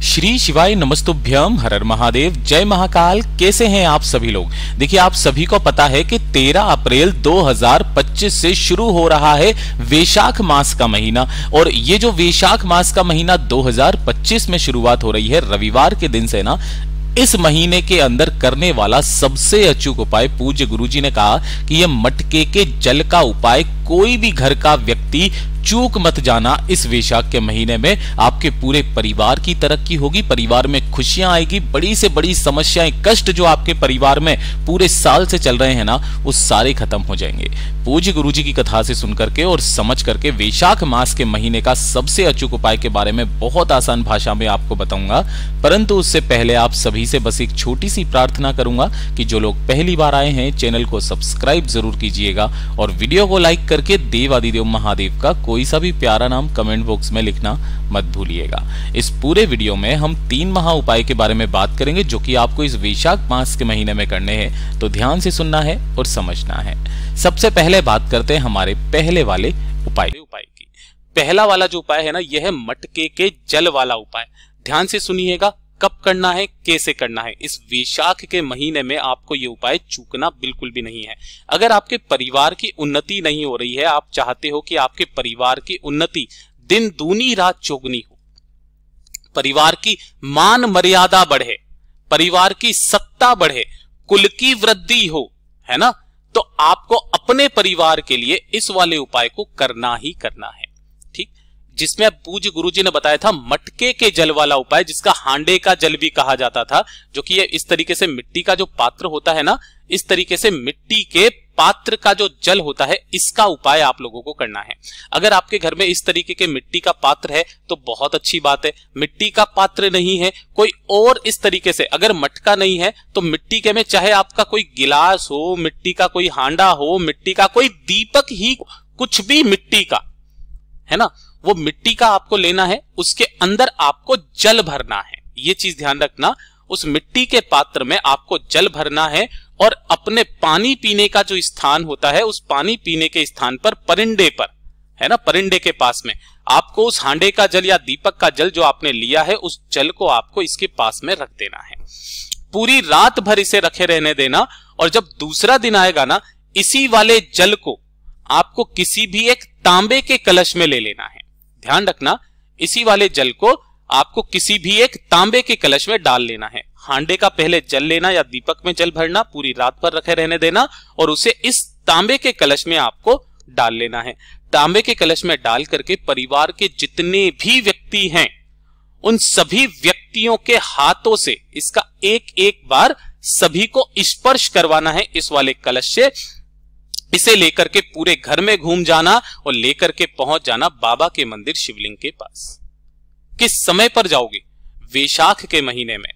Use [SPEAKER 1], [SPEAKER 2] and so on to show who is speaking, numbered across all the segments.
[SPEAKER 1] श्री शिवाय नमस्तुभ्यम, हर हर महादेव, जय महाकाल। कैसे हैं आप सभी लोग। देखिए, आप सभी को पता है कि 13 अप्रैल 2025 से शुरू हो रहा है वैशाख मास का महीना। और ये जो वैशाख मास का महीना 2025 में शुरुआत हो रही है रविवार के दिन से ना, इस महीने के अंदर करने वाला सबसे अचूक उपाय, पूज्य गुरुजी ने कहा कि यह मटके के जल का उपाय कोई भी घर का व्यक्ति चूक मत जाना। इस वैशाख के महीने में आपके पूरे परिवार की तरक्की होगी, परिवार में खुशियां आएगी, बड़ी से बड़ी समस्याएं, कष्ट जो आपके परिवार में पूरे साल से चल रहे हैं ना, वो सारे खत्म हो जाएंगे। पूज्य गुरुजी की कथा से सुन करके और समझ करके वैशाख मास के महीने का सबसे अचूक उपाय के बारे में बहुत आसान भाषा में आपको बताऊंगा। परंतु उससे पहले आप सभी से बस एक छोटी सी प्रार्थना करूंगा कि जो लोग पहली बार आए हैं चैनल को सब्सक्राइब जरूर कीजिएगा और वीडियो को लाइक करके देवादिदेव महादेव का कोई सा भी प्यारा नाम कमेंट बॉक्स में लिखना मत भूलिएगा। इस पूरे वीडियो में हम 3 महा उपाय के बारे में बात करेंगे जो कि आपको इस वैशाख मास के महीने में करने हैं, तो ध्यान से सुनना है और समझना है। सबसे पहले बात करते हैं हमारे पहले वाले उपाय की। पहला वाला जो उपाय है ना, यह है मटके के जल वाला उपाय। ध्यान से सुनिएगा, कब करना है, कैसे करना है। इस वैशाख के महीने में आपको ये उपाय चूकना बिल्कुल भी नहीं है। अगर आपके परिवार की उन्नति नहीं हो रही है, आप चाहते हो कि आपके परिवार की उन्नति दिन दूनी रात चौगुनी हो, परिवार की मान मर्यादा बढ़े, परिवार की सत्ता बढ़े, कुल की वृद्धि हो, है ना, तो आपको अपने परिवार के लिए इस वाले उपाय को करना ही करना है। ठीक, जिसमें पूज्य गुरुजी ने बताया था मटके के जल वाला उपाय, जिसका हांडे का जल भी कहा जाता था, जो कि ये इस तरीके से मिट्टी का जो पात्र होता है ना, इस तरीके से मिट्टी के पात्र का जो जल होता है, इसका उपाय आप लोगों को करना है। अगर आपके घर में इस तरीके के मिट्टी का पात्र है तो बहुत अच्छी बात है। मिट्टी का पात्र नहीं है, कोई और इस तरीके से, अगर मटका नहीं है तो मिट्टी के में चाहे आपका कोई गिलास हो, मिट्टी का कोई हांडा हो, मिट्टी का कोई दीपक ही, कुछ भी मिट्टी का, है ना, वो मिट्टी का आपको लेना है। उसके अंदर आपको जल भरना है, ये चीज ध्यान रखना। उस मिट्टी के पात्र में आपको जल भरना है और अपने पानी पीने का जो स्थान होता है, उस पानी पीने के स्थान पर, परिंदे पर, है ना, परिंदे के पास में आपको उस हांडे का जल या दीपक का जल जो आपने लिया है, उस जल को आपको इसके पास में रख देना है। पूरी रात भर इसे रखे रहने देना। और जब दूसरा दिन आएगा ना, इसी वाले जल को आपको किसी भी एक तांबे के कलश में ले लेना है। ध्यान रखना, इसी वाले जल को आपको किसी भी एक तांबे के कलश में डाल लेना है। हांडे का पहले जल लेना या दीपक में जल भरना, पूरी रात भर रखे रहने देना और उसे इस तांबे के कलश में आपको डाल लेना है। तांबे के कलश में डाल करके परिवार के जितने भी व्यक्ति हैं, उन सभी व्यक्तियों के हाथों से इसका एक एक बार सभी को स्पर्श करवाना है इस वाले कलश से। इसे लेकर के पूरे घर में घूम जाना और लेकर के पहुंच जाना बाबा के मंदिर शिवलिंग के पास। किस समय पर जाओगे? वैशाख के महीने में।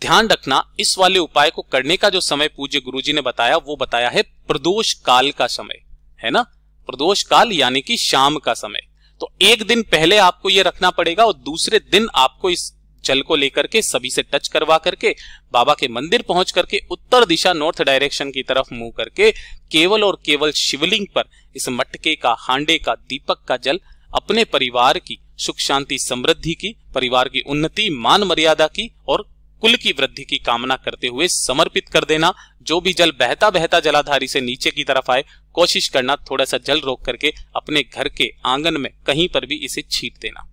[SPEAKER 1] ध्यान रखना, इस वाले उपाय को करने का जो समय पूज्य गुरुजी ने बताया, वो बताया है प्रदोष काल का समय, है ना, प्रदोष काल यानी कि शाम का समय। तो एक दिन पहले आपको यह रखना पड़ेगा और दूसरे दिन आपको इस जल को लेकर के सभी से टच करवा करके बाबा के मंदिर पहुंच करके उत्तर दिशा, नॉर्थ डायरेक्शन की तरफ मुंह करके केवल और केवल शिवलिंग पर इस मटके का, हांडे का, दीपक का जल अपने परिवार की सुख शांति समृद्धि की, परिवार की उन्नति, मान मर्यादा की और कुल की वृद्धि की कामना करते हुए समर्पित कर देना। जो भी जल बहता बहता जलाधारी से नीचे की तरफ आए, कोशिश करना थोड़ा सा जल रोक करके अपने घर के आंगन में कहीं पर भी इसे छींट देना।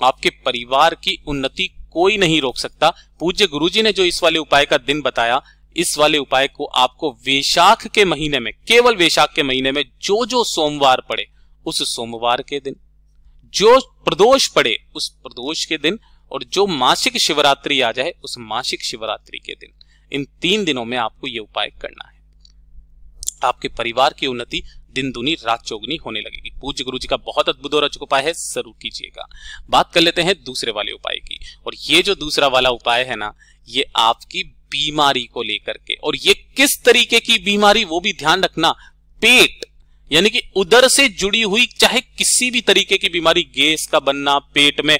[SPEAKER 1] आपके परिवार की उन्नति कोई नहीं रोक सकता। पूज्य गुरुजी ने जो इस वाले उपाय का दिन बताया, इस वाले उपाय को आपको वैशाख के महीने में, केवल वैशाख के महीने में जो सोमवार पड़े उस सोमवार के दिन, जो प्रदोष पड़े उस प्रदोष के दिन और जो मासिक शिवरात्रि आ जाए उस मासिक शिवरात्रि के दिन, इन 3 दिनों में आपको यह उपाय करना है। आपके परिवार की उन्नति दिन दूनी रात चौगुनी होने लगेगी। पूज्य गुरुजी का बहुत अद्भुत और अचूक उपाय है, जरूर कीजिएगा। बात कर लेते हैं दूसरे वाले उपाय की। और ये जो दूसरा वाला उपाय है ना, ये आपकी बीमारी को लेकर के, और ये किस तरीके की बीमारी वो भी ध्यान रखना, पेट यानी कि उदर से जुड़ी हुई चाहे किसी भी तरीके की बीमारी, गैस का बनना, पेट में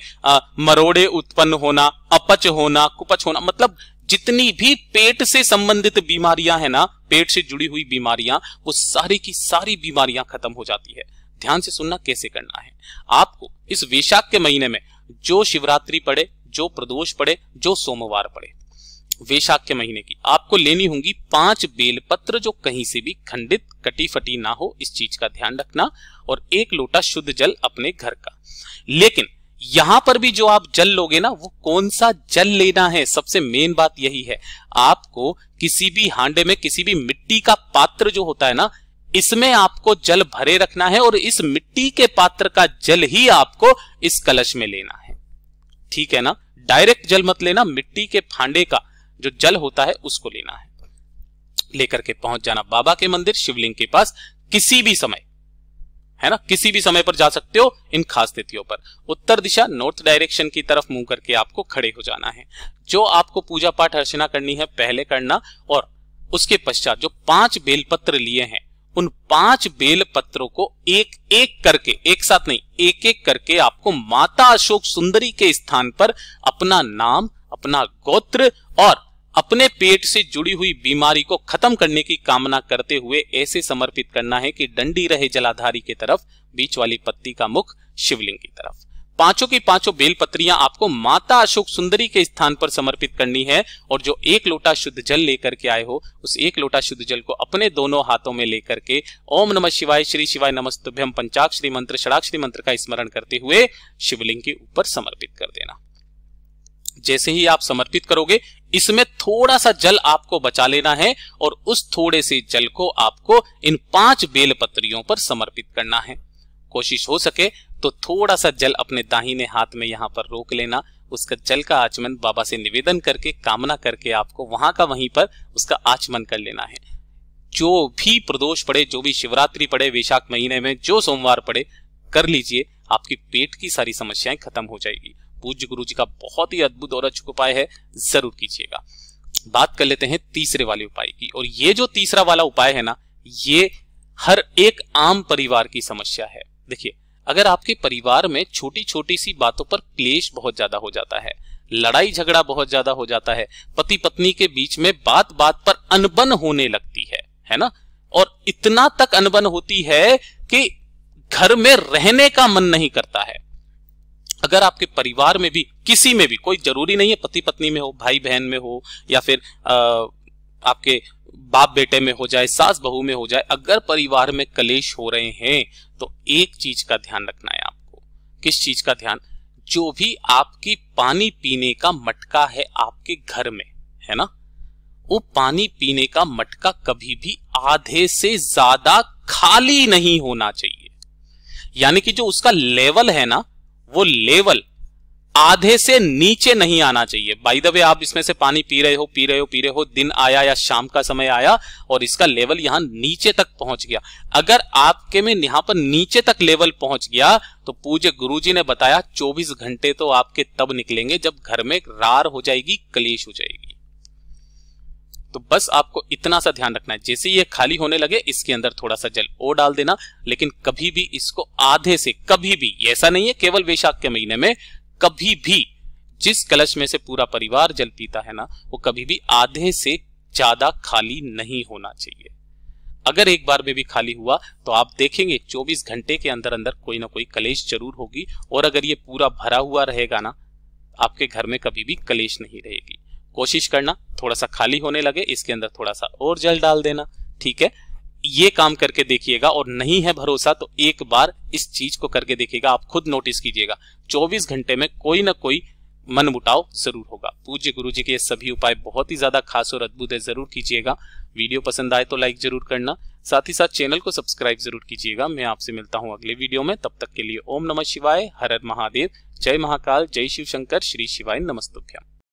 [SPEAKER 1] मरोड़े उत्पन्न होना, अपच होना, कुपच होना, मतलब जितनी भी पेट से संबंधित बीमारियां हैं ना, पेट से जुड़ी हुई बीमारियां, वो सारी की सारी बीमारियां खत्म हो जाती है। ध्यान से सुनना कैसे करना है। आपको इस वैशाख के महीने में जो शिवरात्रि पड़े, जो प्रदोष पड़े, जो सोमवार पड़े वैशाख के महीने की, आपको लेनी होंगी 5 बेलपत्र जो कहीं से भी खंडित कटी फटी ना हो, इस चीज का ध्यान रखना, और 1 लोटा शुद्ध जल अपने घर का। लेकिन यहां पर भी जो आप जल लोगे ना, वो कौन सा जल लेना है, सबसे मेन बात यही है। आपको किसी भी हांडे में, किसी भी मिट्टी का पात्र जो होता है ना, इसमें आपको जल भरे रखना है और इस मिट्टी के पात्र का जल ही आपको इस कलश में लेना है, ठीक है ना। डायरेक्ट जल मत लेना, मिट्टी के फांडे का जो जल होता है उसको लेना है। लेकर के पहुंच जाना बाबा के मंदिर, शिवलिंग के पास, किसी भी समय, है ना, किसी भी समय पर जा सकते हो इन खास तिथियों पर। उत्तर दिशा, नॉर्थ डायरेक्शन की तरफ मुंह करके आपको खड़े हो जाना है। जो आपको पूजा पाठ अर्चना करनी है पहले करना, और उसके पश्चात जो 5 बेलपत्र लिए हैं, उन 5 बेलपत्रों को एक एक करके, एक साथ नहीं, एक एक करके आपको माता अशोक सुंदरी के स्थान पर अपना नाम, अपना गोत्र और अपने पेट से जुड़ी हुई बीमारी को खत्म करने की कामना करते हुए ऐसे समर्पित करना है कि डंडी रहे जलाधारी की तरफ, बीच वाली पत्ती का मुख शिवलिंग की तरफ। 5 की 5 बेलपत्रियां आपको माता अशोक सुंदरी के स्थान पर समर्पित करनी है, और जो 1 लोटा शुद्ध जल लेकर के आए हो, उस 1 लोटा शुद्ध जल को अपने दोनों हाथों में लेकर के ओम नमः शिवाय, श्री शिवाय नमस्तुभ्यम पंचाक्षरी मंत्र, षडाक्षरी मंत्र का स्मरण करते हुए शिवलिंग के ऊपर समर्पित कर देना। जैसे ही आप समर्पित करोगे, इसमें थोड़ा सा जल आपको बचा लेना है और उस थोड़े से जल को आपको इन 5 बेलपत्रियों पर समर्पित करना है। कोशिश हो सके तो थोड़ा सा जल अपने दाहिने हाथ में यहां पर रोक लेना, उसका जल का आचमन बाबा से निवेदन करके, कामना करके आपको वहां का वहीं पर उसका आचमन कर लेना है। जो भी प्रदोष पड़े, जो भी शिवरात्रि पड़े, वैशाख महीने में जो सोमवार पड़े, कर लीजिए, आपकी पेट की सारी समस्याएं खत्म हो जाएगी। पूज्य गुरु जी का बहुत ही अद्भुत और अचूक उपाय है, जरूर कीजिएगा। बात कर लेते हैं तीसरे वाले उपाय की, और ये जो तीसरा वाला उपाय है ना, ये हर एक आम परिवार की समस्या है। देखिए, अगर आपके परिवार में छोटी छोटी सी बातों पर क्लेश बहुत ज्यादा हो जाता है, लड़ाई झगड़ा बहुत ज्यादा हो जाता है, पति पत्नी के बीच में बात बात पर अनबन होने लगती है ना, और इतना तक अनबन होती है कि घर में रहने का मन नहीं करता है। अगर आपके परिवार में भी, किसी में भी, कोई जरूरी नहीं है पति पत्नी में हो, भाई बहन में हो, या फिर आपके बाप बेटे में हो जाए, सास बहू में हो जाए, अगर परिवार में कलेश हो रहे हैं तो एक चीज का ध्यान रखना है आपको। किस चीज का ध्यान? जो भी आपकी पानी पीने का मटका है आपके घर में, है ना, वो पानी पीने का मटका कभी भी आधे से ज्यादा खाली नहीं होना चाहिए। यानी कि जो उसका लेवल है ना, वो लेवल आधे से नीचे नहीं आना चाहिए। बाय द वे, आप इसमें से पानी पी रहे हो, दिन आया या शाम का समय आया और इसका लेवल यहां नीचे तक पहुंच गया। अगर आपके में यहां पर नीचे तक लेवल पहुंच गया तो पूज्य गुरुजी ने बताया 24 घंटे तो आपके तब निकलेंगे जब घर में रार हो जाएगी, कलेश हो जाएगी। तो बस आपको इतना सा ध्यान रखना है, जैसे ये खाली होने लगे इसके अंदर थोड़ा सा जल और डाल देना, लेकिन कभी भी इसको आधे से, कभी भी, ऐसा नहीं है केवल वैशाख के महीने में, कभी भी जिस कलश में से पूरा परिवार जल पीता है ना, वो कभी भी आधे से ज्यादा खाली नहीं होना चाहिए। अगर एक बार में भी खाली हुआ तो आप देखेंगे 24 घंटे के अंदर अंदर कोई ना कोई कलेश जरूर होगी, और अगर ये पूरा भरा हुआ रहेगा ना, आपके घर में कभी भी कलेश नहीं रहेगी। कोशिश करना थोड़ा सा खाली होने लगे इसके अंदर थोड़ा सा और जल डाल देना, ठीक है। ये काम करके देखिएगा, और नहीं है भरोसा तो एक बार इस चीज को करके देखिएगा, आप खुद नोटिस कीजिएगा 24 घंटे में कोई ना कोई मनमुटाव जरूर होगा। पूज्य गुरुजी के ये सभी उपाय बहुत ही ज्यादा खास और अद्भुत है, जरूर कीजिएगा। वीडियो पसंद आए तो लाइक जरूर करना, साथ ही साथ चैनल को सब्सक्राइब जरूर कीजिएगा। मैं आपसे मिलता हूं अगले वीडियो में, तब तक के लिए ओम नमः शिवाय, हर हर महादेव, जय महाकाल, जय शिव शंकर, श्री शिवाय नमस्तुभ्यम।